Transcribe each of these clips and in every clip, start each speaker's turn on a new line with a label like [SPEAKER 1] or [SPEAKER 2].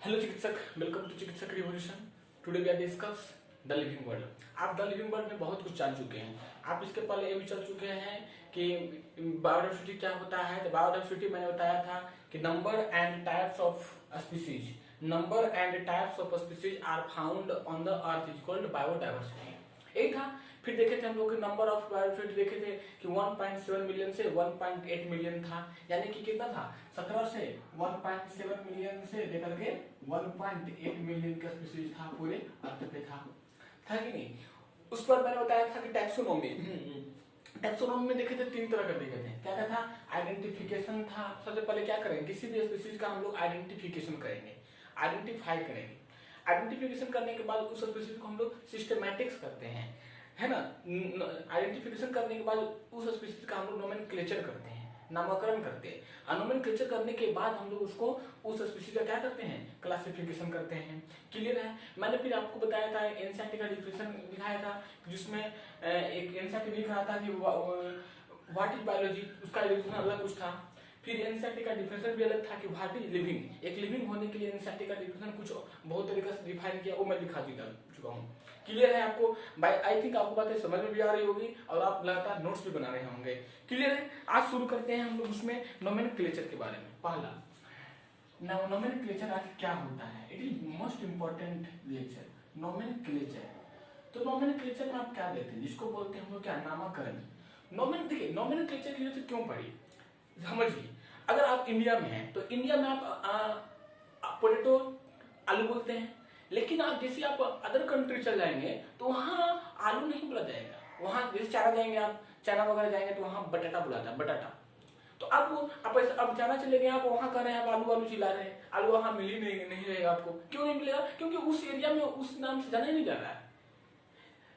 [SPEAKER 1] Hello चिकित्सक, welcome to Chikitsak revolution. Today we are discuss the living word. आप the living word में बहुत कुछ जान चुके हैं। आप इसके पहले ये भी चल चुके हैं कि बायोडाइवर्सिटी क्या होता है। बायोडाइवर्सिटी मैंने बताया था कि number and types of species, number and types of species are found on the earth is called biodiversity. यही था। फिर देखे थे हम लोग नंबर ऑफ बायोडाइवर्सिटी देखे थे कि 1.7 मिलियन से 1.8 मिलियन था, यानी कि कितना था 17 से 1.7 मिलियन से लेकर के 1.8 मिलियन का स्पीसीज था पूरे अर्थ पे था कि नहीं। उस पर मैंने बताया था कि टैक्सोनॉमी में देखे थे तीन तरह का देखे थे। क्या क्या था? आइडेंटिफिकेशन था। सबसे पहले क्या करेंगे, किसी भी स्पीसीज का हम लोग आइडेंटिफिकेशन करेंगे, आइडेंटिफाई करेंगे। आइडेंटिफिकेशन करने के बाद उस स्पीसीज को हम लोग सिस्टमैटिक्स करते हैं, है ना। आइडेंटिफिकेशन करने के बाद उस स्पीसीज का हम लोग नोमेनक्लेचर करते हैं, नामकरण करते हैं। नोमेनक्लेचर करने के बाद हम लोग उसको उस स्पीसीज का क्या करते हैं, क्लासिफिकेशन करते हैं। क्लियर है। मैंने फिर आपको बताया था एनसीईआरटी का डिफिनेशन दिखाया था, जिसमें एक एनसीईआरटी लिख रहा था कि व्हाट इज बायोलॉजी, उसका डिफिनेशन अलग कुछ था। फिर एनसीईआरटी का डिफिनेशन भी अलग था कि व्हाट इज लिविंग। एक लिविंग होने के लिए एनसीईआरटी का डिफिनेशन कुछ बहुत तरीके से डिफाइन किया, वो मैं दिखा चुका हूँ। क्लियर है आपको? आई थिंक आपको बातें समझ में भी आ रही होगी और आप लगातार नोट्स भी बना रहे होंगे। क्लियर है। आज शुरू करते हैं हम लोग उसमें नोमेनक्लेचर के बारे में। पहला नोमेनक्लेचर आज क्या होता है, it is most important lecture, nomenclature. तो नोमेनक्लेचर में आप क्या लेते हैं, जिसको बोलते हैं हम लोग क्या, नामकरण। देखिए नोमेनक्लेचर की जरूरत क्यों पड़ी, समझिए। अगर आप इंडिया में हैं तो इंडिया में आप पोटैटो आलू बोलते हैं, लेकिन आप जैसे आप अदर कंट्री चल जाएंगे तो वहाँ आलू नहीं बोला जाएगा। वहाँ जैसे चाइना जाएंगे, आप चाइना वगैरह जाएंगे तो वहाँ बटाटा बुलाता है, बटाटा। तो अब चाइना चले गए, आप वहाँ कर रहे हैं, आप आलू आलू चिल्ला रहे हैं, आलू वहाँ मिल ही नहीं रहेगा आपको। क्यों नहीं मिलेगा? क्योंकि उस एरिया में उस नाम से जाना ही नहीं जा रहा है।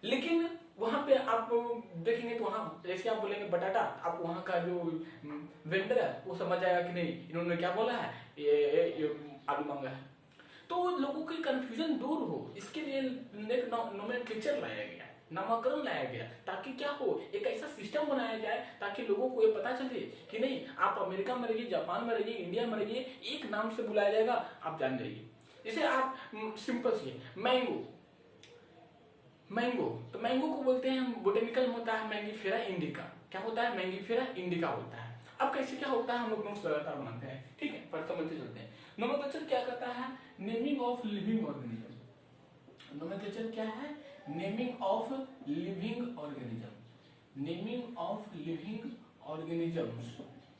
[SPEAKER 1] लेकिन वहां पे आप देखेंगे तो वहां जैसे आप बोलेंगे बटाटा, आप वहां का जो वेंडर है वो समझ जाएगा कि नहीं इन्होंने क्या बोला है, ये आलू मांगा है। तो लोगों की कंफ्यूजन दूर हो, इसके लिए एक नोमेनक्लेचर लाया गया, नामकरण लाया गया, ताकि क्या हो, एक ऐसा सिस्टम बनाया जाए ताकि लोगों को ये पता चले कि नहीं आप अमेरिका में रहिए, जापान में रहिए, इंडिया में रहिए, एक नाम से बुलाया जाएगा, आप जान जाइए। जैसे आप सिंपल से मैंगो, तो मैंगो को बोलते हैं बोटेनिकल में होता है मैंगीफेरा इंडिका। क्या होता है? मैंगीफेरा इंडिका होता है। अब कैसे क्या होता है हम लोग नोट्स लगातार बनाते हैं, ठीक है, पर समझते चलते हैं। नोमेनक्लेचर क्या करता है? Naming of living organism. Nomenclature क्या है? Naming of living organism, naming of living organisms.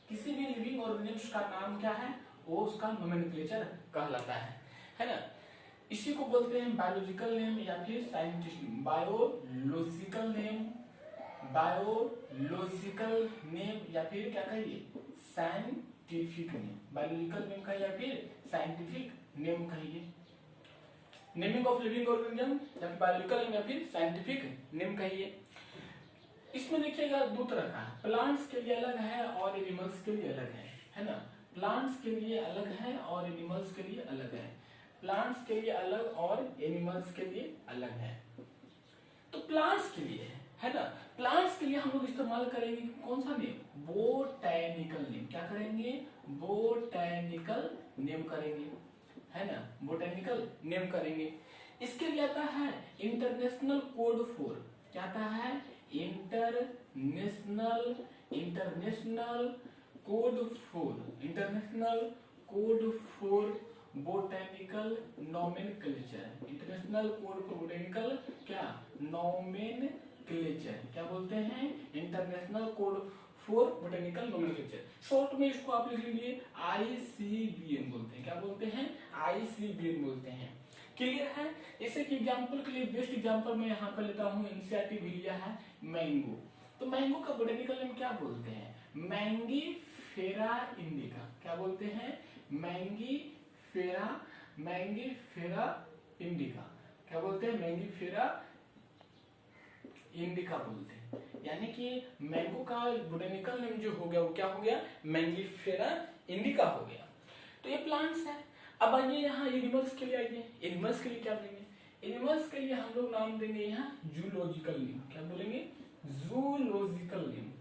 [SPEAKER 1] किसी भी लिविंग ऑर्गेनिज्म का नाम क्या है, वो उसका नोमेनक्लेचर कहलाता है ना। इसी को बोलते हैं बायोलॉजिकल नेम या फिर scientific biological name, biological name या फिर क्या कहिए, साइंटिफिक नेम। बायोलॉजिकल नेम कहिए या फिर साइंटिफिक नेम कहिए। नेमिंग ऑफ लिविंग ऑर्गेनिज्म या फिर बायोलॉजिकल नेम या फिर साइंटिफिक नेम कहिए। इसमें देखिएगा दो तरह का, प्लांट्स के लिए अलग है और एनिमल्स के लिए अलग है ना। प्लांट्स के लिए अलग है और एनिमल्स के लिए अलग है। प्लांट्स के लिए अलग और एनिमल्स के लिए अलग है। तो प्लांट्स के लिए है ना, प्लांट्स के लिए हम लोग इस्तेमाल करेंगे कौन सा नेम, बोटैनिकल नेम। क्या करेंगे? बोटैनिकल नेम करेंगे, है ना, बोटैनिकल नेम करेंगे। इसके लिए आता है इंटरनेशनल कोड 4। क्या आता है? International code 4, international code 4 botanical nomenclature. International code for botanical क्या, नोमेनक्लेचर। क्या बोलते हैं? International code for botanical nomenclature. Short में इसको आप लिख लीजिए ICBN बोलते हैं। क्या बोलते हैं? ICBN बोलते हैं। क्लियर है। जैसे कि एग्जांपल के लिए बेस्ट एग्जांपल मैं यहाँ पर लेता हूँ, एनसीईआरटी भी लिया है मैंगो। तो मैंगो का बोटेनिकल नेम क्या बोलते हैं? Mangifera indica. क्या बोलते हैं? Mangifera indica. क्या बोलते हैं? मैंगीफेरा इंडिका बोलते हैं। यानी कि मैंगो का बोटेनिकल नेम जो हो गया वो क्या हो गया, मैंगीफेरा इंडिका हो गया। तो ये प्लांट्स है। अब आइए यहाँ एनिमल्स के लिए आइए। एनिमल्स के लिए क्या देंगे? एनिमल्स के लिए हम लोग नाम देंगे यहाँ जूलॉजिकल नेम। क्या बोलेंगे? Zoological name.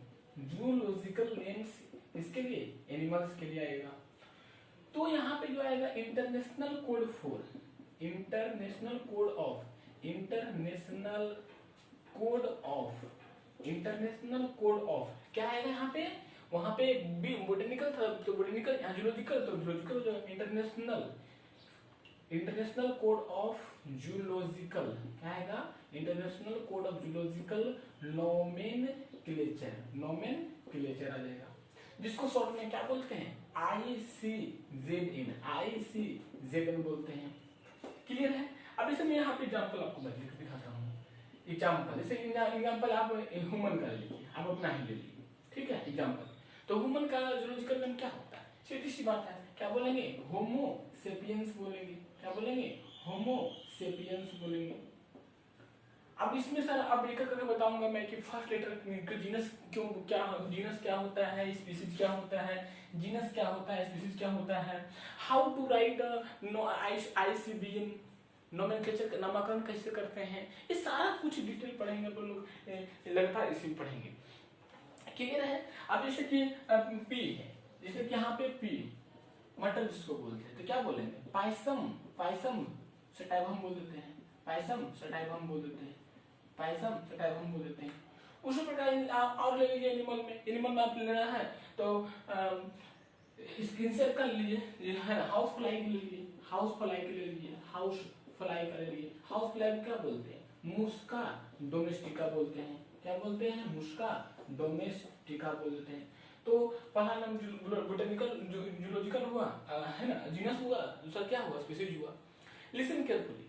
[SPEAKER 1] जूलॉजिकल नेम्स इसके लिए एनिमल्स के लिए आएगा। तो यहाँ पे जो आएगा international code for, international code of, international code of, international code of क्या आएगा यहाँ पे, वहां पे बोटेनिकल था तो बोटेनिकल, जूलॉजिकल तो zoological, international, international code of zoological क्या आएगा, international code of zoological nomenclature, nomenclature आ जाएगा, जिसको शॉर्ट में क्या बोलते हैं, ICZN, ICZN बोलते हैं। क्लियर है। अब इसे मैं यहाँ पे एग्जाम्पल आपको दिखाता हूँ, एग्जाम्पल, जैसे एग्जाम्पल आप ह्यूमन का लीजिए, आप अपना ही ले लीजिए, ठीक है। एग्जाम्पल तो ह्यूमन का जूलॉजिकल नेम क्या होता है, सीधी सी बात है, क्या बोलेंगे, होमो सेपियंस बोलेंगे, क्या बोलेंगे, होमो सेपियंस बोलेंगे। अब इसमें सर अब एक करके बताऊंगा मैं कि फर्स्ट लेटर जीनस क्यों, क्या जीनस क्या होता है, स्पीसीज क्या होता है, जीनस क्या होता है, स्पीसीज क्या होता है, how to write ICBN, nomenclature का नामकरण कैसे करते हैं, ये सारा कुछ डिटेल पढ़ेंगे अपन लोग, लगातार इसी पढ़ेंगे। क्लियर है। अब जैसे कि पी है, जैसे कि यहाँ पे पी मटर जिसको बोलते हैं तो क्या बोलेंगे, पायसम, पायसम सटाइवम बोल देते हैं, पायसम सटाइवम बोल देते हैं, पायसम सटाइवम बोल देते हैं। उसी प्रकार आप और ले लीजिए एनिमल में, एनिमल में आप लेना है तो इंसेक्ट का लीजिए, हाउस फ्लाई के लीजिए, हाउस फ्लाई के ले लीजिए, हाउस फ्लाई का ले लीजिए, हाउस फ्लाई क्या बोलते हैं, मुस्का डोमेस्टिका बोलते हैं, क्या बोलते हैं, मुस्का डोमेस्टिका बोलते हैं। तो पहला नाम बोटेनिकल जूलॉजिकल हुआ, है ना, जीनस हुआ, दूसरा क्या हुआ, स्पीसीज हुआ। लिसन केयरफुली,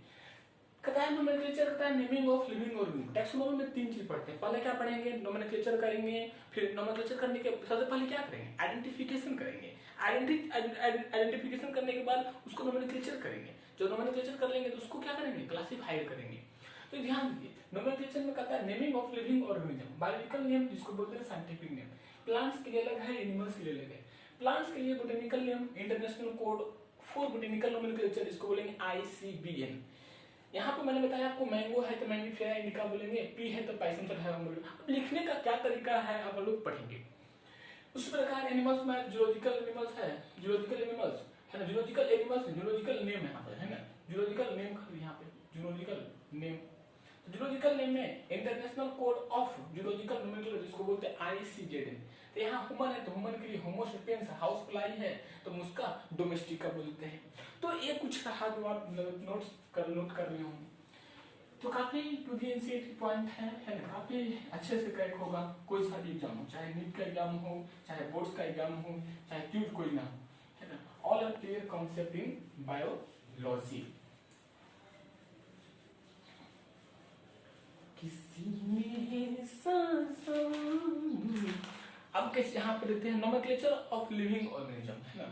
[SPEAKER 1] कहता है नोमेनक्लेचर, कहता है naming of living organism. Taxonomy में 3 चीज पढ़ते हैं, पहले क्या पढ़ेंगे, नोमेनक्लेचर करेंगे, फिर नोमेनक्लेचर करने के सबसे पहले क्या करेंगे, आइडेंटिफिकेशन करेंगे, आइडेंटिफिकेशन करने के बाद उसको नोमेनक्लेचर करेंगे, जो नोमेनक्लेचर कर लेंगे तो उसको क्या करेंगे, क्लासिफाई करेंगे। तो ध्यान दीजिए, नोमेनक्लेचर में कहता है naming of living organism, biological name जिसको बोलते हैं साइंटिफिक नेम, प्लांट्स के लिए अलग है, एनिमल्स के लिए अलग है। प्लांट्स के लिए botanical name, international code for botanical nomenclature, इसको बोलेंगे ICBN। यहाँ पे मैंने बताया आपको, मैंगो है तो मैंगोफेरा इंडिका बोलेंगे, पी है तो पाइसम सटाइवम बोलेंगे। अब लिखने का क्या तरीका है आप लोग पढ़ेंगे। उसी प्रकार एनिमल्स में जूलॉजिकल एनिमल्स है, जूलॉजिकल एनिमल्स है ना, जूलॉजिकल एनिमल्स, जूलॉजिकल नेम है यहाँ पे, है ना, जूलॉजिकल नेम यहाँ पे, जूलॉजिकल नेम, जूलॉजिकल नेम में international code of zoological nomenclature जिसको बोलते हैं ICZN। तो यहाँ ह्यूमन है तो ह्यूमन के लिए होमो सेपियंस, हाउस फ्लाई है तो मुस्का डोमेस्टिका बोलते हैं। तो ये कुछ कहा जो आप नोट कर रहे होंगे, तो काफी टू दी एनसीईआरटी पॉइंट है ना, काफी अच्छे से क्रैक होगा। कोई सा भी एग्जाम हो, चाहे नीट का एग्जाम हो, चाहे बोर्ड्स का एग्जाम हो, चाहे ट्यूट कोई ना हो, है ना, all are clear concept in biology. अब कैसे यहाँ पे देखते हैं नोमेनक्लेचर ऑफ लिविंग ऑर्गेनिज्म, है ना।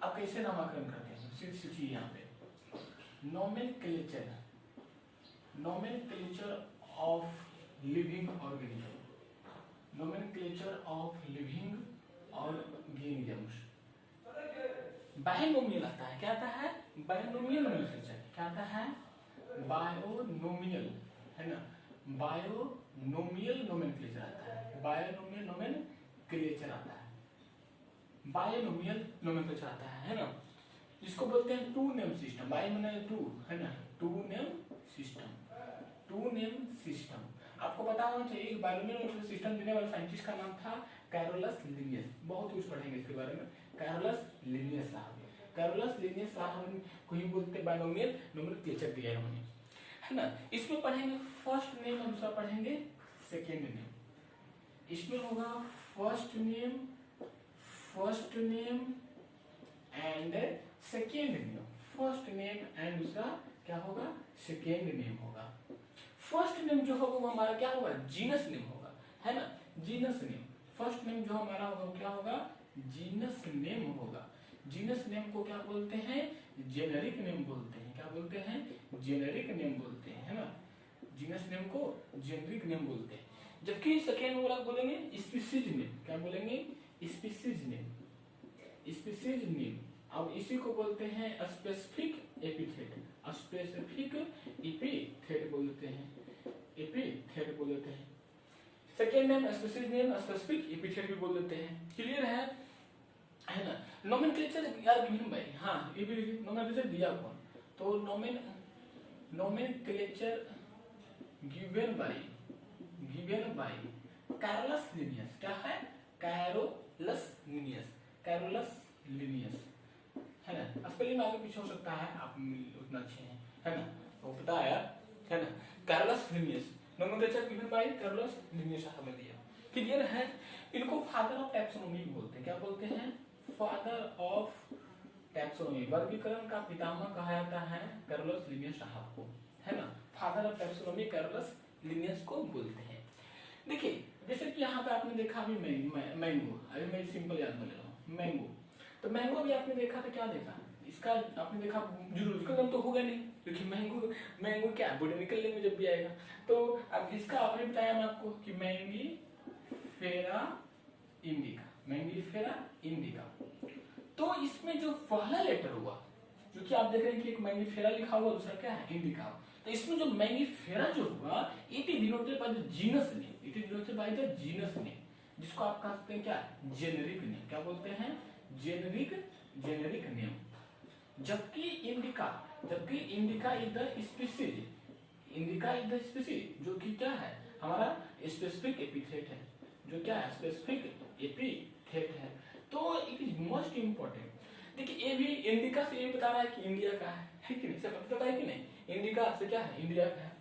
[SPEAKER 1] अब कैसे नामकरण करते हैं, सीखिए यहाँ पे nomenclature, nomenclature of living organism, nomenclature of living organisms. Binomial आता है, क्या आता है, बायनोमियल नोमेनक्लेचर, क्या आता है, बायोनोमियल, है ना, बायोनोमियल नोमेनक्लेचर आता है, बायोनोमियल नोमेनक्लेचर आता है, बायोनोमियल नोमेनक्लेचर आता है ना, जिसको बोलते हैं टू नेम सिस्टम। बाय माने टू, है ना, two name system, two name system. आपको पता होना चाहिए एक बायोनोमियल सिस्टम देने वाले साइंटिस्ट का नाम था कैरोलस लिनियस। बहुत कुछ पढ़ेंगे इसके बारे में, कैरोलस लिनियस साहब, कैरोलस लिनियस साहब को ही बोलते बायोनोमियल नोमेनक्लेचर दिया उन्होंने, है ना। इसमें पढ़ेंगे फर्स्ट नेम, दूसरा पढ़ेंगे सेकेंड नेम। इसमें होगा first name and second name, first name and दूसरा क्या होगा, सेकेंड नेम होगा। फर्स्ट नेम जो होगा वो हमारा क्या होगा, जीनस नेम होगा, है ना, जीनस नेम। फर्स्ट नेम जो हमारा होगा वो क्या होगा, जीनस नेम होगा। जीनस नेम को क्या बोलते हैं, जेनेरिक नेम बोलते हैं, क्या बोलते हैं, जेनेरिक नेम बोलते हैं, है ना, जीनस नेम को जेनेरिक नेम बोलते हैं। जबकि सेकेंड वाला बोलेंगे स्पीसीज नेम, क्या बोलेंगे, स्पीसीज नेम, स्पीसीज नेम। अब इसी को बोलते हैं स्पेसिफिक एपिथेट, स्पेसिफिक एपिथेट बोलते हैं, एपिथेट बोल देते हैं। Second name specific name, specific epithet भी बोल देते हैं। क्लियर है ना। नोमेनक्लेचर यार गिवन बाय, हाँ ये भी लिखिए, नोमेनक्लेचर दिया कौन, तो nomenclature given by Carolus Linnaeus. क्या है? कैरोलस लिनियस है ना। स्पेलिंग में आगे पीछे हो सकता है, आप उतना अच्छे हैं है ना, वो पता है ना। Carolus Linnaeus, nomenclature given by Carolus Linnaeus हमें दिया। क्लियर है? इनको फादर ऑफ टैक्सोनॉमी बोलते हैं। क्या बोलते हैं? फादर ऑफ टैक्सोनॉमी, वर्गीकरण का पितामह कहा जाता है कैरोलस लिनियस साहब को, है ना। Father of taxonomy Carolus Linnaeus को बोलते हैं। देखिए जैसे कि यहाँ पे आपने देखा अभी मैंगो, अभी मैं सिंपल याद में ले रहा हूँ मैंगो, तो मैंगो भी आपने देखा तो क्या देखा, इसका आपने देखा जूलॉजिकल नेम तो होगा नहीं, क्योंकि मैंगो क्या बोटेनिकल नेम में जब भी आएगा। तो अब इसका आपने बताया मैं आपको कि मैंगीफेरा इंडिका। तो इसमें जो पहला लेटर हुआ, जो कि आप देख रहे हैं कि एक मैंगीफेरा लिखा हुआ, दूसरा क्या है? इंडिका। तो इसमें जो मैंगीफेरा जो हुआ, it is denoted by the genus name, जिसको आप कह सकते हैं क्या? Generic name. क्या बोलते हैं? Generic name. जबकि इंडिका इज द स्पीसीज, जो कि क्या है? हमारा स्पेसिफिक एपिथेट है, जो क्या है? स्पेसिफिक एपिथेट है। तो इट इज मोस्ट इंपॉर्टेंट। देखिए ये भी इंडिका से ये बता रहा है कि इंडिया का है कि नहीं, सब पता है कि नहीं, इंडिका से क्या है? इंडिया का है।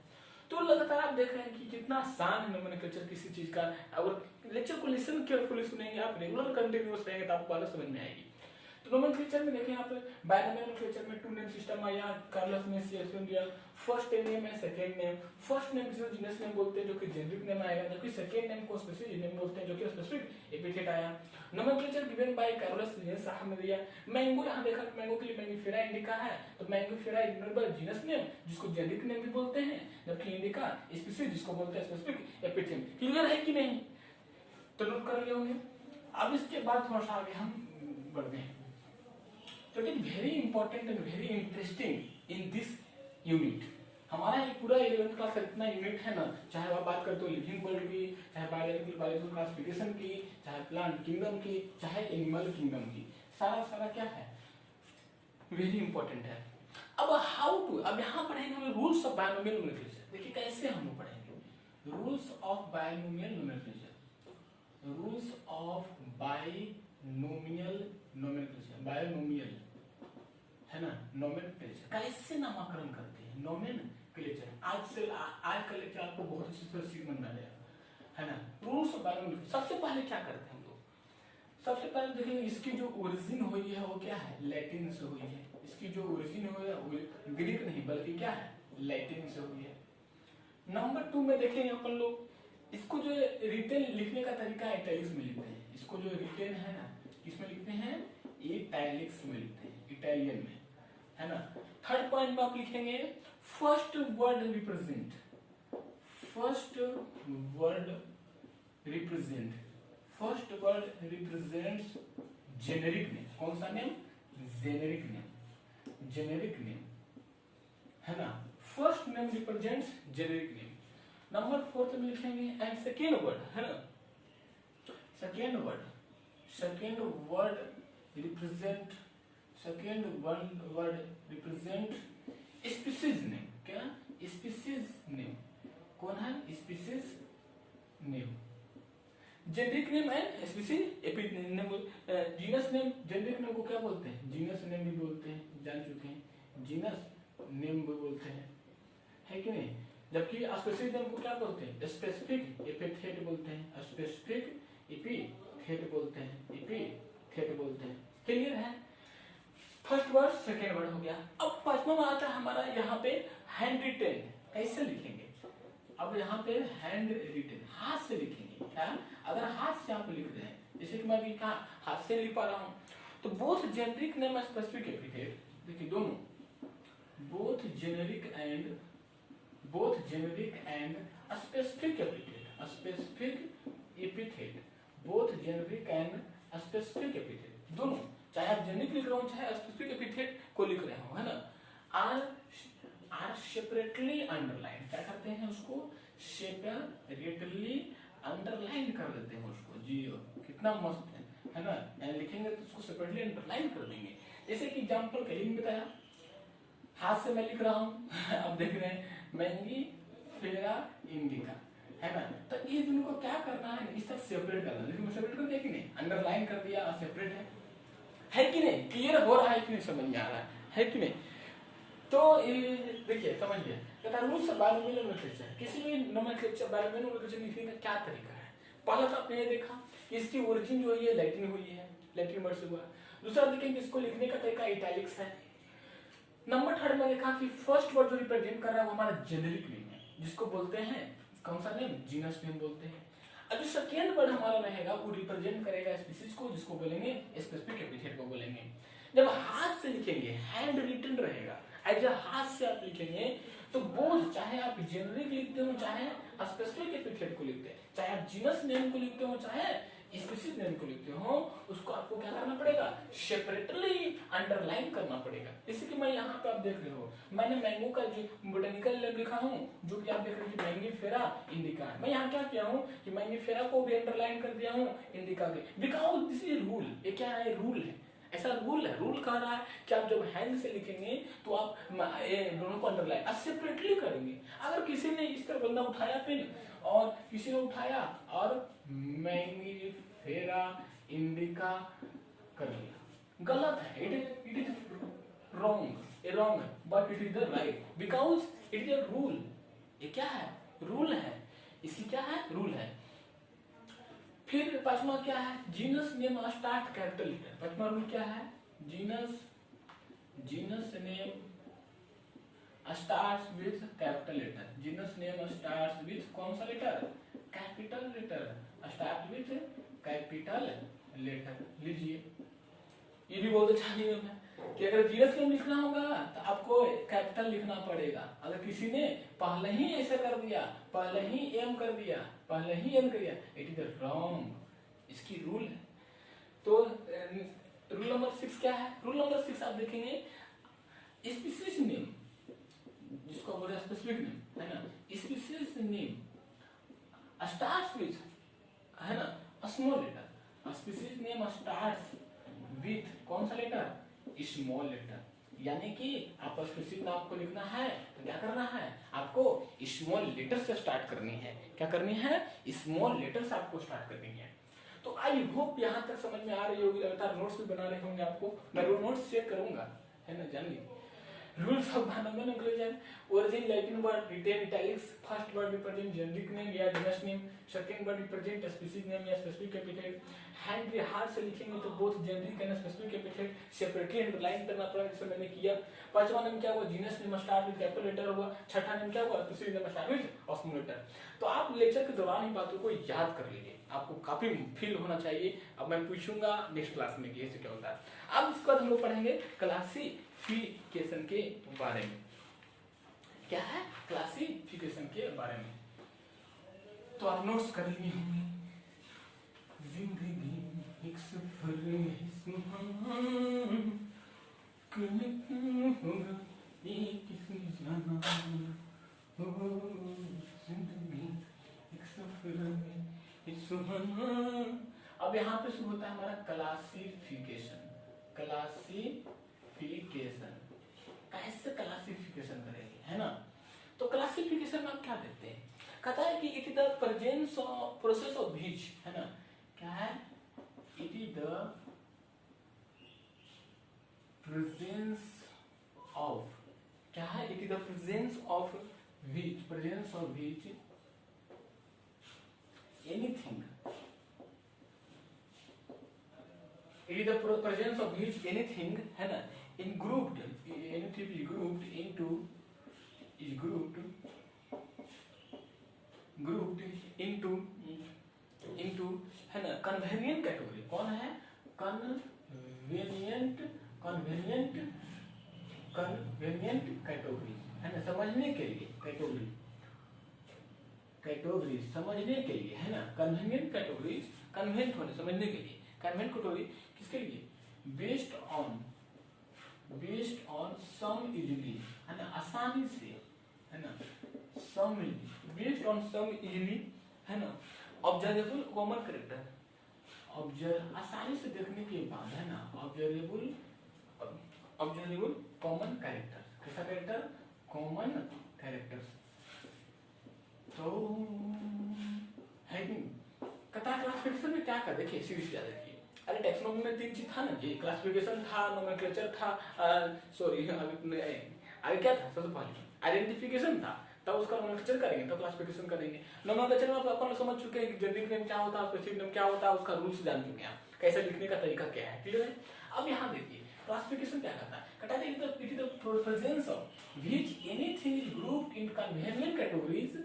[SPEAKER 1] तो लगातार आप देख रहे हैं कि कितना आसान है नोमेनक्लेचर किसी चीज का। अगर लेक्चर को लिसन केयरफुली सुनेंगे आप, रेगुलर कंटिन्यूअस रहेंगे तो आपको बात समझ में आएगी। तो नोमेनक्लेचर में देखिए यहाँ पे बायनोमियल नोमेनक्लेचर में टू नेम सिस्टम आया, कार्लस ने सीएसएन दिया, फर्स्ट नेम है, सेकंड नेम। फर्स्ट नेम जिसे जीनस नेम बोलते हैं, जो कि जेनेरिक नेम आएगा, जबकि सेकंड नेम को स्पेसिफिक नेम बोलते हैं, जो कि स्पेसिफिक एपिथेट आया। Nomenclature given by Carolus Linnaeus साहब ने दिया। मैंगो यहाँ देखा, मैंगो के लिए मैंगीफेरा इंडिका है, तो Mangifera is denoted by genus name, जिसको जेनेरिक नेम भी बोलते हैं, जबकि इंडिका स्पीसीज, जिसको बोलते हैं स्पेसिफिक एपिथेट। क्लियर है कि नहीं? तो नोट कर लिए होंगे। अब इसके बाद थोड़ा सा आगे हम बढ़ते हैं। तो it is very important and very interesting in this unit. हमारा एक पूरा 11th क्लास का इतना यूनिट है ना, चाहे आप बात करते हो लिविंग वर्ल्ड की, चाहे बायोलॉजिकल क्लासिफिकेशन की, चाहे प्लांट किंगडम की, चाहे एनिमल किंगडम की, सारा क्या है? वेरी इंपॉर्टेंट है। अब अब यहाँ पढ़ेंगे हम रूल्स ऑफ बायनोमियल नोमेनक्लेचर। देखिए कैसे हम लोग पढ़ेंगे rules of binomial nomenclature. Rules of binomial है ना, नोमेनक्लेचर कैसे नामकरण करते हैं, नोमेनक्लेचर। आज का लेक्चर आपको बहुत अच्छी तरह सीखने में आएगा, है ना। रूल्स ऑफ बायनोमियल, सबसे पहले क्या करते हैं हम लोग? सबसे पहले देखिए इसकी जो ओरिजिन हुई है वो क्या है? लैटिन से हुई है। इसकी जो ओरिजिन हुई है वो ग्रीक नहीं बल्कि क्या है? लैटिन से हुई है। नंबर 2 में देखेंगे अपन लोग, इसको जो रिटेन लिखने का तरीका इटैलिक्स में लिखते हैं। इसको जो रिटेन है ना, किसमें लिखते हैं? इटैलिक्स में लिखते हैं, इटालियन में, है ना। थर्ड पॉइंट में आप लिखेंगे first word represent generic name. कौन सा नेम? जेनेरिक नेम, है ना। First name represents generic name. Number 4 में लिखेंगे एंड सेकेंड वर्ड, है ना, second word represent species name. क्या? Species name. कौन है? Species name. Generic name and species epithet name. Genus name, generic name को क्या बोलते हैं? जीनस नेम भी बोलते हैं, जान चुके हैं, जीनस नेम भी बोलते हैं, है कि नहीं। जबकि स्पेसिफिक नेम को क्या बोलते हैं? स्पेसिफिक एपिथेट बोलते हैं, स्पेसिफिक एपिथेट बोलते हैं। क्लियर है? फर्स्ट वर्ड सेकेंड वर्ड हो गया। अब पांचवा में आता है हमारा यहाँ पे हैंड रिटेन। कैसे लिखेंगे? अब यहाँ पे हैंड रिटेन, हाथ से लिखेंगे। क्या? अगर हाथ से आप लिख रहे हैं, जैसे कि मैं अभी हाथ से लिख पा रहा हूँ, तो both generic name specific epithet, देखिए दोनों, both generic and specific epithet, दोनों, चाहे आप जेनेरिक लिख रहे हो चाहे स्पेसिफिक एपिथेट को लिख रहे हो, है ना, आर सेपरेटली अंडरलाइन। क्या करते हैं? उसको सेपरेटली अंडरलाइन कर देते हैं उसको। जी कितना मस्त है, है ना, यानी लिखेंगे तो उसको सेपरेटली अंडरलाइन कर देंगे। जैसे कि एग्जांपल के लिए बताया, हाथ से मैं लिख रहा हूँ आप देख रहे हैं मैंगी फेरा इंडिका, है ना, तो ये इनको क्या करना है, इस तरह सेपरेट करना, लेकिन सेपरेट कर दिया कि नहीं, अंडरलाइन कर दिया, सेपरेट है कि नहीं, क्लियर हो रहा है कि नहीं, समझ में आ रहा है कि नहीं। तो देखिए समझ गया, कहता रूल्स ऑफ बायनोमियल नोमेनक्लेचर, किसी भी नोमेनक्लेचर बायनोमियल नोमेनक्लेचर लिखने का क्या तरीका है। पहला तो आपने ये देखा कि इसकी ओरिजिन जो है लैटिन हुई है, लैटिन वर्ड से हुआ। दूसरा देखेंगे इसको लिखने का तरीका इटैलिक्स है। नंबर थर्ड में देखा कि फर्स्ट वर्ड जो रिप्रेजेंट कर रहा है वो हमारा जेनेरिक नेम है, जिसको बोलते हैं कौन सा नेम, जीनस नेम बोलते हैं। अब जो सेकेंड वर्ड हमारा रहेगा वो रिप्रेजेंट करेगा स्पीसीज को, जिसको बोलेंगे स्पेसिफिक एपिथेट को बोलेंगे। जब हाथ से लिखेंगे, हैंड रिटन रहेगा, एज हाथ से आप लिखेंगे तो बोझ, चाहे आप जेनेरिक लिखते हो चाहे स्पेसिफिक एपिथेट को लिखते हैं, चाहे आप जीनस नेम को लिखते हो चाहे स्पीसीज नेम को लिखते हो, उसको आपको क्या करना पड़ेगा, सेपरेटली अंडरलाइन करना पड़ेगा। जैसे कि मैं यहाँ पे आप देख रहे हो, मैंने मैंगो का जो बोटेनिकल नेम लिखा हूँ, जो कि आप देख रहे हो मैंगी फेरा इंडिका, मैं यहाँ क्या किया हूँ कि मैंगी फेरा को भी अंडरलाइन कर दिया हूँ इंडिका के, बिकॉज दिस इज रूल। ये क्या है, रूल है, ऐसा रूल है। रूल कह रहा है कि आप जब हैंड से लिखेंगे तो आप दोनों को अंडरलाइन सेपरेटली करेंगे। अगर किसी ने इस तरह बंदा उठाया पेन और किसी ने उठाया और मैंगी फेरा इंडिका कर लिया, गलत है, इट इज रॉन्ग, ये रॉन्ग है, but it is the right because it is a rule. ये क्या है, रूल है, इसकी क्या है, रूल है। फिर पांचवा क्या है, genus name start capital letter. पांचवा रूल क्या है, genus name starts with capital letter. Genus name starts with कौन सा letter, capital letter, start with capital letter. लीजिए, ये भी बहुत अच्छा नियम है कि अगर जीनस नेम लिखना होगा तो आपको कैपिटल लिखना पड़ेगा। अगर किसी ने पहले ही ऐसा कर दिया, पहले ही एम कर दिया, पहले ही एम कर दिया, इट इज रॉन्ग, इसकी रूल है। तो रूल नंबर 6 क्या है, रूल नंबर 6 आप देखेंगे स्पीसीज नेम, जिसको बोलते हैं स्पेसिफिक नेम, है ना, स्पीसीज नेम स्टार्ट्स विथ, है ना, small letter. Species name starts with कौन सा लेटर, स्मॉल लेटर। यानी कि आप स्पेसिफिक नाम को लिखना है तो क्या करना है, आपको स्मॉल लेटर से स्टार्ट करनी है। क्या करनी है, स्मॉल लेटर से आपको स्टार्ट करनी है। तो आई होप यहाँ तक समझ में आ रही होगी। लगातार नोट्स भी बना रहे होंगे, आपको मैं नोट्स शेयर करूंगा, है ना, जानिए। Rules of nomenclature, origin Latin word retain italics, first word represent generic name या genus name, second word represent species name या specific epithet। हैंड भी हाथ से लिखेंगे तो both generic and specific epithet separately underline करना पड़ेगा, जैसे मैंने किया। पांचवा नेम क्या हुआ, genus name start with capital letter हुआ। छठा नेम क्या हुआ, specific name start with small letter. तो आप लेक्चर के दौरान इन बातों को याद कर लीजिए, आपको काफी फील होना चाहिए। अब मैं पूछूंगा नेक्स्ट क्लास में कि ऐसे क्या होता है। अब इसके बाद हम लोग पढ़ेंगे क्लासिफिकेशन के बारे में। क्या है, क्लासिफिकेशन के बारे में। तो आप नोट्स कर लिए होंगे। जिंदगी एक सफर है सुहाना, कल होगा एक ही जाना, हो जिंदगी एक सफर है सुहाना। अब यहाँ पे शुरू होता है हमारा क्लासिफिकेशन। क्लासिफिकेशन कैसे क्लासिफिकेशन करेंगे, है ना। तो क्लासिफिकेशन में आप क्या देखते हैं, कहता है कि it is the presence of process of beach, है ना, क्या है, it is the presence of, क्या है, it is the presence of beach, presence of beach anything, it is the presence of which anything, है ना, in grouped, anything is grouped into, is grouped into, है ना, convenient category। कौन है, convenient category, है ना, समझने के लिए कैटेगरी समझने के लिए, है ना, convenient categories, convenient होने समझने के लिए, convenient category किसके लिए, बेस्ड ऑन सम इजीली, है ना, आसानी से, है ना, सम बेस्ड ऑन सम इजीली, है ना, ऑब्जर्वेबल कॉमन कैरेक्टर, आसानी से देखने के बाद है ना, ऑब्जर्वेबल कॉमन कैरेक्टर, कैसा कैरेक्टर, कॉमन कैरेक्टर्स। तो हैविंग कतार क्लासिफिकेशन में क्या कर, देखिए सीरीज क्या देखिए, अरे टैक्सोनॉमी में 3 चीज था ना जी, क्लासिफिकेशन था, नोमेनक्लेचर था, सॉरी आगे क्या था, सबसे पहले आइडेंटिफिकेशन था, तब उसका नोमेनक्लेचर करेंगे तब क्लासिफिकेशन करेंगे। नोमेनक्लेचर में अपन समझ चुके हैं कि जेनेरिक नेम क्या होता है, स्पेसिफिक नेम क्या होता है, उसका रूल्स जान चुके हैं, कैसे लिखने का तरीका क्या है, क्लियर है। अब यहाँ देखिए क्लासिफिकेशन क्या करता है, कहता है it is the presence of which anything is grouped in convenient categories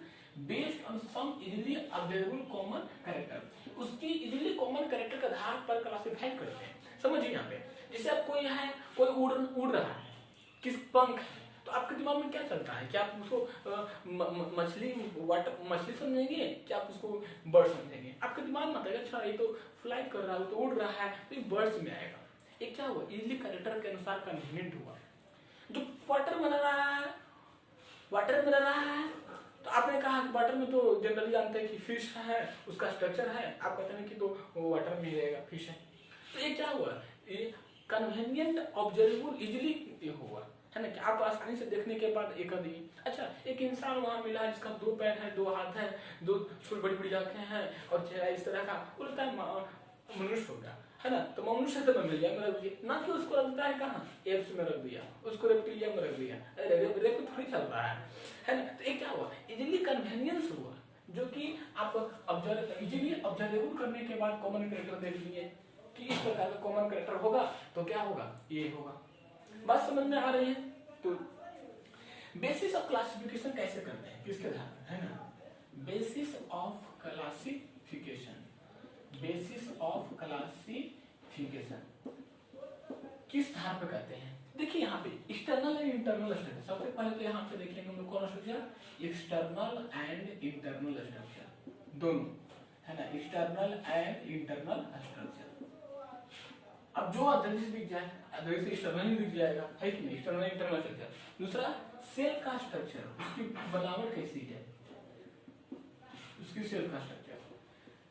[SPEAKER 1] based on some easily observable common character. उसकी इजीली कॉमन कैरेक्टर के आधार पर क्लासिफाई करते हैं। समझिए यहाँ पे, जैसे अब कोई है, कोई उड़ रहा है, किस पंख है, तो आपके दिमाग में क्या चलता है, क्या आप उसको मछली समझेंगे, क्या आप उसको बर्ड समझेंगे, आपके दिमाग में आता है अच्छा ये तो फ्लाई कर रहा है, तो उड़ रहा है, तो ये बर्ड्स में आएगा। ये क्या हुआ, इजीली कैरेक्टर के अनुसार कन्वीनियंट हुआ। जो वाटर में रह रहा है, तो आपने कहा कि वाटर में तो जनरली जानते हैं कि फिश है, उसका स्ट्रक्चर है, आप कहते हैं कि तो वाटर में ही रहेगा, फिश है। तो ये क्या हुआ, ये कन्वीनियंट ऑब्जर्वेबल इजीली हुआ है ना, कि आप आसानी से देखने के बाद एक आदमी, अच्छा एक इंसान वहां मिला जिसका 2 पैर है, 2 हाथ है, 2 छोटी बड़ी आंखें हैं और चेहरा इस तरह का, बोलता है मनुष्य होगा, है ना, तो मनुष्य तो मिल गया, मैं रख दिया ना, कि उसको रखता है कहाँ, एप्स में रख दिया, उसको रेप्टिलिया में रख दिया, रेप थोड़ी चल रहा है ना। तो ये क्या हुआ, इजीली कन्वीनियंस हुआ, जो कि आप इजीली ऑब्जर्वेबल करने के बाद कॉमन कैरेक्टर देख लिए कि इस प्रकार का कॉमन कैरेक्टर होगा तो क्या होगा, ये होगा। बात समझ में आ रही है। तो बेसिस ऑफ क्लासिफिकेशन कैसे करते हैं, किसके आधार पर, है ना, basis of classification, basis of classification किस आधार पर करते हैं। देखिए यहाँ पे एक्सटर्नल एंड इंटरनल स्ट्रक्चर, सबसे पहले तो यहाँ पे देखेंगे हम लोग कौन structure, external and internal structure, दोनों है ना, एक्सटर्नल एंड इंटरनल स्ट्रक्चर। अब जो अदर से दिख जाए, अदर से एक्सटर्नल ही दिख जाएगा, है कि नहीं, एक्सटर्नल इंटरनल स्ट्रक्चर। दूसरा सेल का स्ट्रक्चर, उसकी बनावट कैसी है, उसकी सेल का स्ट्रक्चर।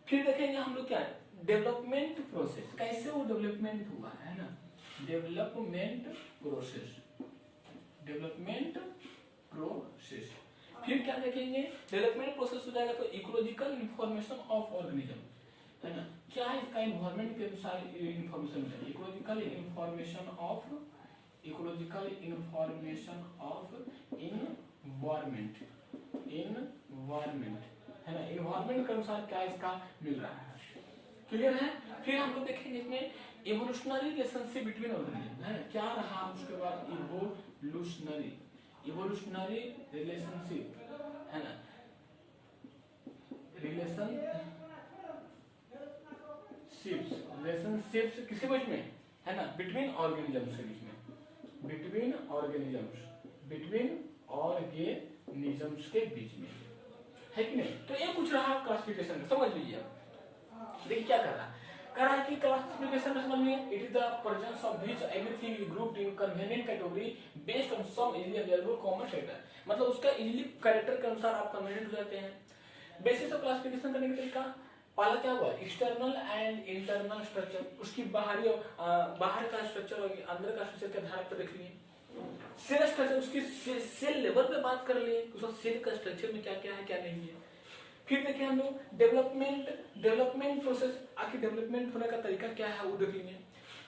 [SPEAKER 1] फिर देखेंगे हम लोग क्या है, डेवलपमेंट प्रोसेस, कैसे वो डेवलपमेंट हुआ है ना, डेवलपमेंट प्रोसेस, डेवलपमेंट प्रोसेस। फिर क्या देखेंगे, डेवलपमेंट प्रोसेस हो जाएगा तो इकोलॉजिकल इंफॉर्मेशन ऑफ ऑर्गेनिज्म, है ना, क्या इसका इन्वायरमेंट के अनुसार इंफॉर्मेशन मिलेगी, इकोलॉजिकल इन्फॉर्मेशन ऑफ इन्वायरमेंट है ना, इन्वायरमेंट के अनुसार क्या इसका मिल रहा है, क्लियर है। फिर हम लोग देखेंगे इसमें इवोल्यूशनरी रिलेशनशिप बिटवीन ऑर्गेनिज्म, है ना, क्या रहा उसके बाद, इवोल्यूशनरी रिलेशनशिप, है ना, रिलेशनशिप्स किसके बीच में, है ना, बिटवीन ऑर्गेनिजम्स के बीच में, बिटवीन ऑर्गेनिजम्स के बीच में, है कि नहीं। तो ये कुछ रहा क्लासिफिकेशन, समझ लीजिए। देखिए क्या कर रहा है कि क्लासिफिकेशन में समझ में, it is the presence of which everything is grouped in convenient category based on some easily available common character, मतलब उसका इजीली कैरेक्टर के अनुसार आप कन्वीनिएंट हो जाते हैं। बेसिस ऑफ क्लासिफिकेशन करने का तरीका, पहला क्या हुआ, एक्सटर्नल एंड इंटरनल स्ट्रक्चर, उसकी बाहर का स्ट्रक्चर और अंदर का स्ट्रक्चर के आधार पर देख लिए। सेल स्ट्रक्चर, उसकी सेल लेवल पे बात कर लिए, उसका सेल का स्ट्रक्चर में क्या क्या है क्या नहीं है। फिर देखिए हम लोग डेवलपमेंट प्रोसेस, आखिर डेवलपमेंट होने का तरीका क्या है वो देख लेंगे।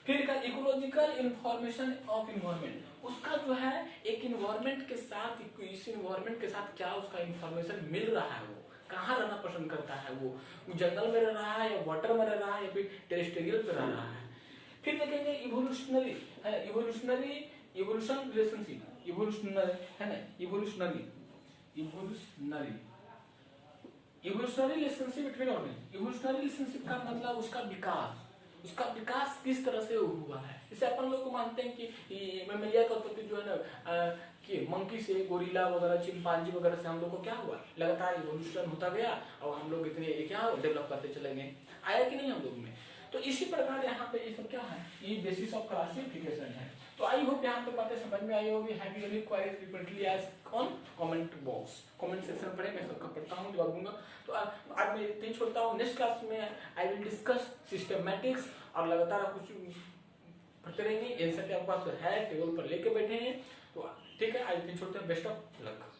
[SPEAKER 1] फिर का इकोलॉजिकल इंफॉर्मेशन ऑफ इन्वायरमेंट, उसका जो है एक इन्वायरमेंट के साथ, इस इन्वायरमेंट के साथ क्या उसका इंफॉर्मेशन मिल रहा है, वो कहाँ रहना पसंद करता है, वो जंगल में रह रहा है या वाटर में रह रहा है या फिर टेरेस्ट्रियल पे रह रहा है। फिर देखेंगे इवोल्यूशन रिलेशनशिप, है ना, evolutionary relationship between organism. Evolutionary relationship का मतलब उसका विकास किस तरह से हुआ है। जैसे अपन लोग को मानते हैं कि मेमोरिया का उत्पत्ति जो है ना कि मंकी से, गोरिल्ला वगैरह, चिंपांजी वगैरह से हम लोग को क्या हुआ, लगातार इवोल्यूशन होता गया और हम लोग इतने क्या डेवलप करते चले गए, आया कि नहीं हम लोग में। तो इसी प्रकार यहाँ पे ये सब क्या है, ये बेसिस ऑफ क्लासिफिकेशन है। तो आई होप यहाँ पे बातें समझ में आई होगी। Have you any queries repeatedly ask on comment box, comment section में पढ़े, मैं सबका पढ़ता हूँ, जवाब दूंगा। तो आज मैं इतनी छोड़ता हूँ। नेक्स्ट क्लास में आई विल डिस्कस सिस्टमैटिक्स और लगातार कुछ पढ़ते रहेंगे। आंसर के आपके पास है, टेबल पर लेके बैठे हैं। तो ठीक है, आज इतनी छोड़ते हैं। Best of luck.